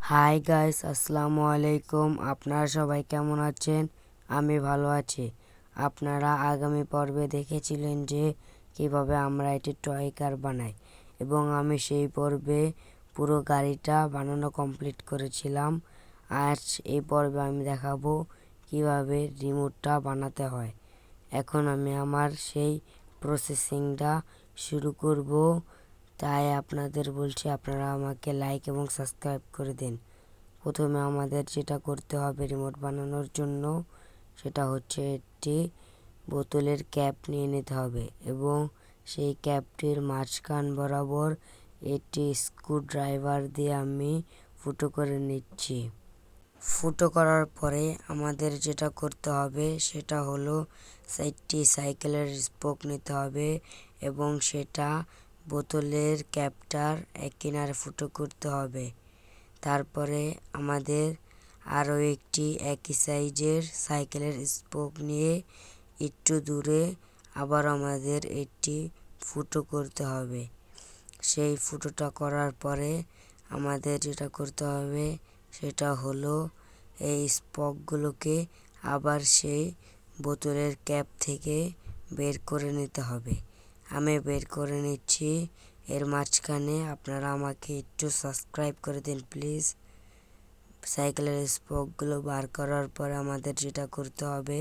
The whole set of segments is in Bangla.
হাই গাইস, আসসালামু আলাইকুম। আপনারা সবাই কেমন আছেন? আমি ভালো আছি। আপনারা আগামী পর্বে দেখেছিলেন যে কিভাবে আমরা একটি টয় কার বানাই, এবং আমি সেই পর্বে পুরো গাড়িটা বানানো কমপ্লিট করেছিলাম। আজ এই পর্বে আমি দেখাবো কিভাবে রিমোটটা বানাতে হয়। এখন আমি আমার সেই প্রসেসিংটা শুরু করব। তাই আপনাদের বলছি, আপনারা আমাকে লাইক এবং সাবস্ক্রাইব করে দিন। প্রথমে আমাদের যেটা করতে হবে রিমোট বানানোর জন্য, সেটা হচ্ছে একটি বোতলের ক্যাপ নিয়ে নিতে হবে, এবং সেই ক্যাপটির মাঝখান বরাবর একটি স্ক্রুড্রাইভার দিয়ে আমি ফুটো করে নিচ্ছি। ফুটো করার পরে আমাদের যেটা করতে হবে সেটা হলো একটি সাইকেলের স্পোক নিতে হবে, এবং সেটা বোতলের ক্যাপটার এক কিনারে ফুটো করতে হবে। তারপরে আমাদের আরও একটি একই সাইজের সাইকেলের স্পোক নিয়ে একটু দূরে আবার আমাদের একটি ফুটো করতে হবে। সেই ফুটোটা করার পরে আমাদের যেটা করতে হবে সেটা হলো এই স্পকগুলোকে আবার সেই বোতলের ক্যাপ থেকে বের করে নিতে হবে। আমি বের করে নিচ্ছি। এর মাঝখানে আপনারা আমাকে একটু সাবস্ক্রাইব করে দিন প্লিজ। সাইকেলের স্পোকগুলো বার করার পরে আমাদের যেটা করতে হবে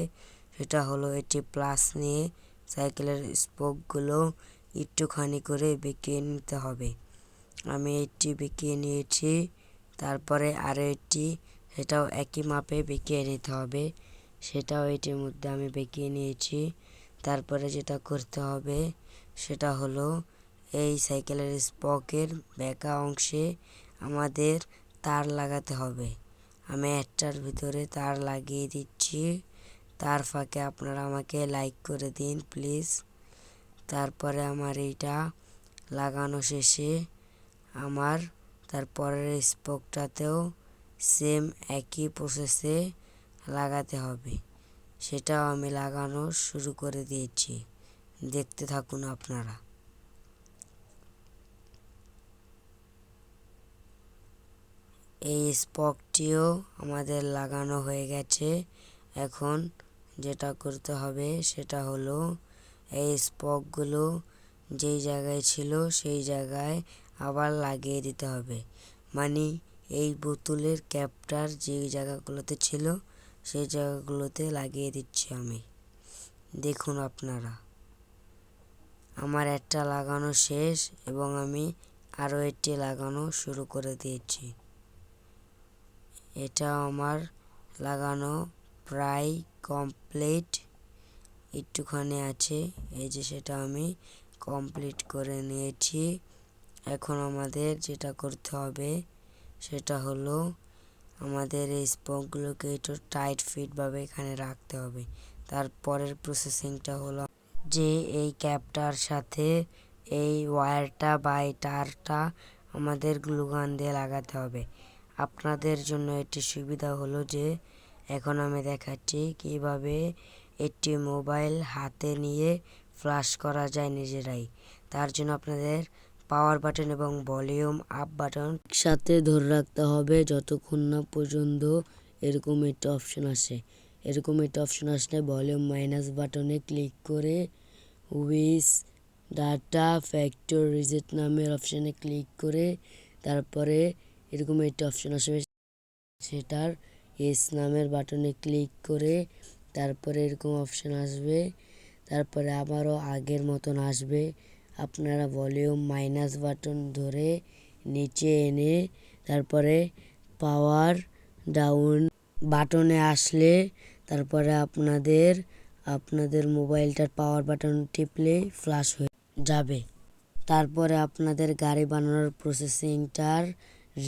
সেটা হলো একটি প্লাস নিয়ে সাইকেলের স্পোকগুলো একটুখানি করে বেঁকিয়ে নিতে হবে। আমি একটি বেঁকিয়ে নিয়েছি। তারপরে আরও একটি, সেটাও একই মাপে বেঁকিয়ে নিতে হবে। সেটাও এটির মধ্যে আমি বেঁকিয়ে নিয়েছি। তারপরে যেটা করতে হবে সেটা হলো এই সাইকেলের স্পকের বেঁকা অংশে আমাদের তার লাগাতে হবে। আমি একটার ভিতরে তার লাগিয়ে দিচ্ছি। তার ফাঁকে আপনারা আমাকে লাইক করে দিন প্লিজ। তারপরে আমার এইটা লাগানো শেষে আমার তারপরের স্পোকটাতেও সেম একই প্রসেসে লাগাতে হবে। সেটাও আমি লাগানো শুরু করে দিয়েছি। দেখতে থাকুন আপনারা। এই স্পকটিও আমাদের লাগানো হয়ে গেছে। এখন যেটা করতে হবে সেটা হলো এই স্পকগুলো যেই জায়গায় ছিল সেই জায়গায় আবার লাগিয়ে দিতে হবে। মানে এই বোতলের ক্যাপটার যে জায়গাগুলোতে ছিল সেই জায়গাগুলোতে লাগিয়ে দিচ্ছি আমি। দেখুন আপনারা, আমার একটা লাগানো শেষ এবং আমি আরও একটি লাগানো শুরু করে দিয়েছি। এটা আমার লাগানো প্রায় কমপ্লিট, একটুখানি আছে। এই যে সেটা আমি কমপ্লিট করে নিয়েছি। এখন আমাদের যেটা করতে হবে সেটা হলো আমাদের এই স্পকগুলোকে একটু টাইট ফিটভাবে এখানে রাখতে হবে। তারপরের প্রসেসিংটা হলো যে এই ক্যাপটার সাথে এই ওয়্যারটা বা এই তারটা আমাদের গ্লুগান দিয়ে লাগাতে হবে। আপনাদের জন্য একটি সুবিধা হলো যে এখন আমি দেখাচ্ছি কিভাবে একটি মোবাইল হাতে নিয়ে ফ্ল্যাশ করা যায় নিজেরাই। তার জন্য আপনাদের পাওয়ার বাটন এবং ভলিউম আপ বাটন একসাথে ধরে রাখতে হবে যতক্ষণ না পর্যন্ত এরকম একটা অপশন আসে। এরকম একটা অপশন আসলে ভলিউম মাইনাস বাটনে ক্লিক করে উইস ডাটা ফ্যাক্টর রিজেট নামের অপশানে ক্লিক করে তারপরে এরকম একটা অপশন আসবে, সেটার এস নামের বাটনে ক্লিক করে তারপরে এরকম অপশান আসবে। তারপরে আবারও আগের মতন আসবে। আপনারা ভলিউম মাইনাস বাটন ধরে নিচে এনে তারপরে পাওয়ার ডাউন বাটনে আসলে তারপরে আপনাদের মোবাইলটার পাওয়ার বাটন টিপলে ফ্ল্যাশ হয়ে যাবে। তারপরে আপনাদের গাড়ি বানানোর প্রসেসিংটার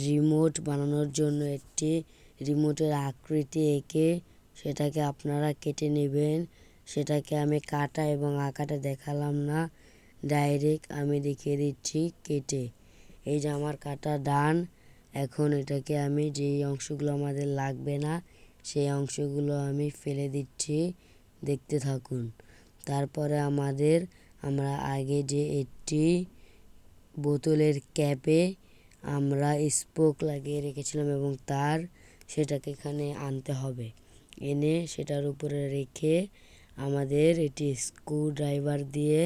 রিমোট বানানোর জন্য একটি রিমোটের আকৃতি এঁকে সেটাকে আপনারা কেটে নেবেন। সেটাকে আমি কাটা এবং আঁকাটা দেখালাম না, ডাইরেক্ট আমি দেখিয়ে দিচ্ছি কেটে। এই যে আমার কাটা ডান। এখন এটাকে আমি যেই অংশগুলো আমাদের লাগবে না সেই অংশগুলো আমি ফেলে দিচ্ছি। দেখতে থাকুন। তারপরে আমরা আগে যে একটি বোতলের ক্যাপে আমরা স্পোক লাগিয়ে রেখেছিলাম এবং তার সেটাকে এখানে আনতে হবে। এনে সেটার উপরে রেখে আমাদের এটি স্ক্রু ড্রাইভার দিয়ে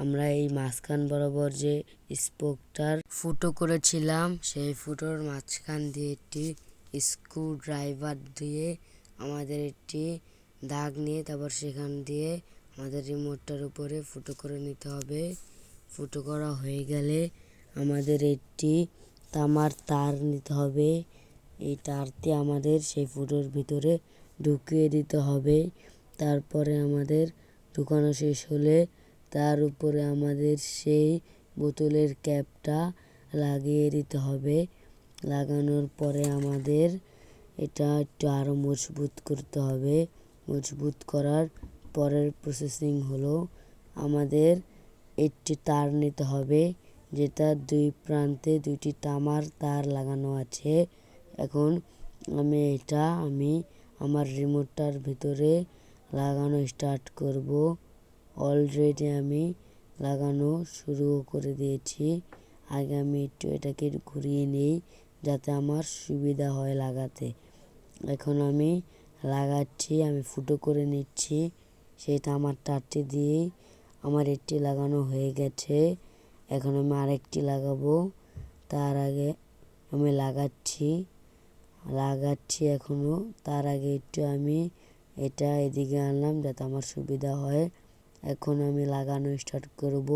আমরা এই মাঝখান বরাবর যে স্পোকটার ফুটো করেছিলাম সেই ফুটোর মাঝখান দিয়ে একটি স্ক্রু ড্রাইভার দিয়ে আমাদের একটি দাগ নিয়ে তারপর সেখান দিয়ে আমাদের রিমোটটার উপরে ফুটো করে নিতে হবে। ফুটো করা হয়ে গেলে আমাদের একটি তামার তার নিতে হবে। এই তারটি আমাদের সেই ফুটোর ভিতরে ঢুকিয়ে দিতে হবে। তারপরে আমাদের ঢুকানো শেষ হলে তার উপরে আমাদের সেই বোতলের ক্যাপটা লাগিয়ে দিতে হবে। লাগানোর পরে আমাদের এটা একটু আরও মজবুত করতে হবে। মজবুত করার পরের প্রসেসিং হলো আমাদের একটি তার নিতে হবে, যেটা দুই প্রান্তে দুইটি তামার তার লাগানো আছে। এখন আমি আমার রিমোটটার ভিতরে লাগানো স্টার্ট করব। অলরেডি আমি লাগানো শুরু করে দিয়েছি। আগে আমি একটু এটাকে ঘুরিয়ে নিই যাতে আমার সুবিধা হয় লাগাতে। এখন আমি লাগাচ্ছি, আমি ফুটো করে নিচ্ছি। সেটা আমার তারটি দিয়ে আমার একটি লাগানো হয়ে গেছে। এখন আমি আরেকটি লাগাবো। তার আগে আমি লাগাচ্ছি এখনো। তার আগে একটু আমি এটা এদিকে আনলাম যাতে আমার সুবিধা হয়। এখন আমি লাগানো স্টার্ট করব।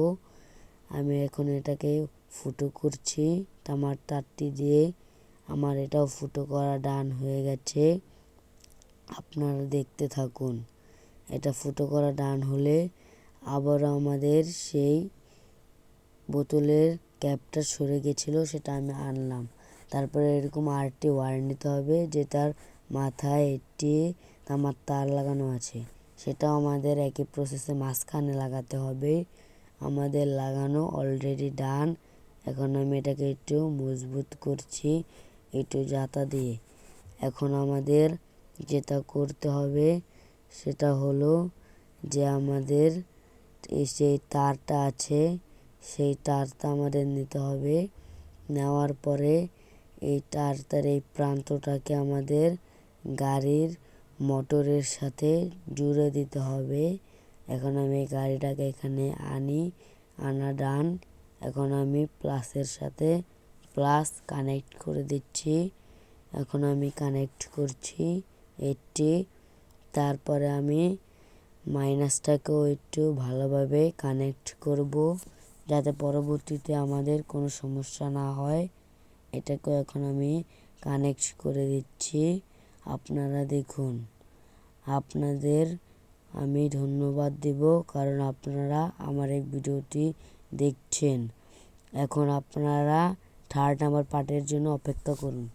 আমি এখন এটাকে ফুটো করছি তামার তারটি দিয়ে। আমার এটাও ফুটো করা ডান হয়ে গেছে। আপনারা দেখতে থাকুন। এটা ফুটো করা ডান হলে আবারও আমাদের সেই বোতলের ক্যাপটা সরে গেছিলো, সেটা আমি আনলাম। তারপরে এরকম আরেকটি ওয়্যার নিতে হবে যেটার মাথায় একটি তামার তার লাগানো আছে। সেটাও আমাদের একই প্রসেসে মাঝখানে লাগাতে হবে। আমাদের লাগানো অলরেডি ডান। এখন আমি এটাকে একটু মজবুত করছি একটু জাতা দিয়ে। এখন আমাদের যেটা করতে হবে সেটা হলো যে আমাদের সেই তারটা আছে সেই তারটা আমাদের নিতে হবে। নেওয়ার পরে এই তারটার এই প্রান্তটাকে আমাদের গাড়ির মোটরের সাথে জুড়ে দিতে হবে। এখন আমি গাড়িটাকে এখানে আনা ডান। এখন আমি প্লাসের সাথে প্লাস কানেক্ট করে দিচ্ছি। এখন আমি কানেক্ট করছি এটি। তারপরে আমি মাইনাসটাকেও একটু ভালোভাবে কানেক্ট করব যাতে পরবর্তীতে আমাদের কোনো সমস্যা না হয়। এটাকেও এখন আমি কানেক্ট করে দিচ্ছি। আপনারা দেখুন। আপনাদের আমি ধন্যবাদ দেব কারণ আপনারা আমার এই ভিডিওটি দেখছেন। এখন আপনারা থার্ড নাম্বার পার্টের জন্য অপেক্ষা করুন।